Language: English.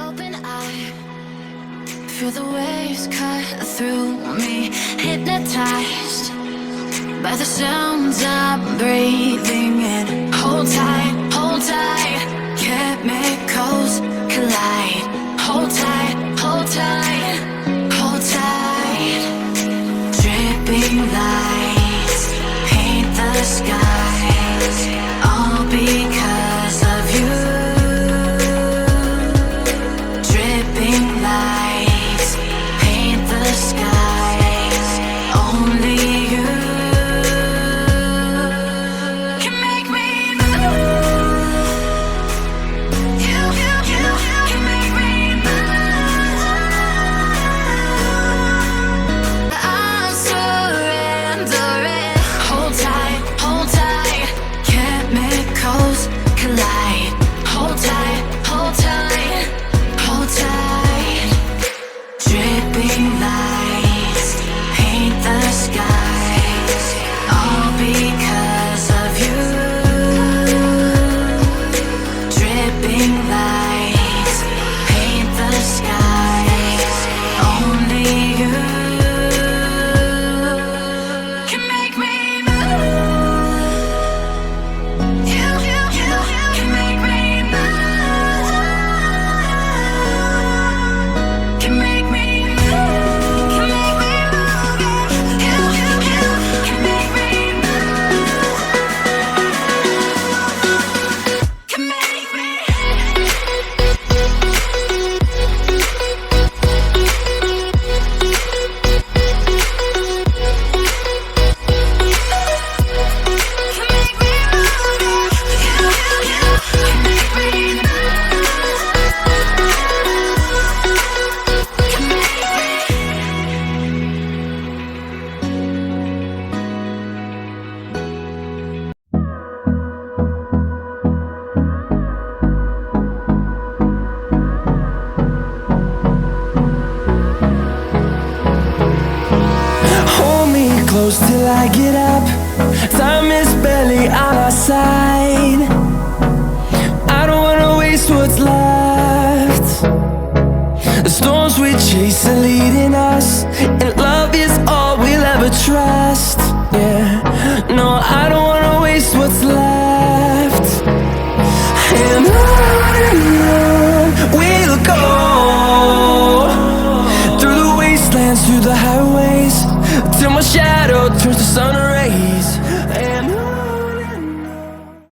Open eye, feel the waves cut through me, hypnotized by the sounds I'm breathing in. Hold tight, chemicals collide. Hold tight, hold tight, hold tight. Dripping lights paint the skies, all because of you. Dripping lights paint the skies, only you can make me move. You can make me move. I'm surrendering. Hold tight, chemicals collide. Hold tight, hold tight, hold tight. Dripping lights paint the skies, all because of you. Dripping lights paint the skies, only you can make me move. You can make me move. Can make me move. Can make me move. You can make me move. Can make me. Can make me move. You can make me move. Can make me. Hold me close till I get up. Time is barely on our side. I don't wanna waste what's left. The storms we chase are leading us, and love is all we'll ever trust. Yeah, no, I don't wanna waste what's left. And on we'll go, through the wastelands, through the highways, till my shadow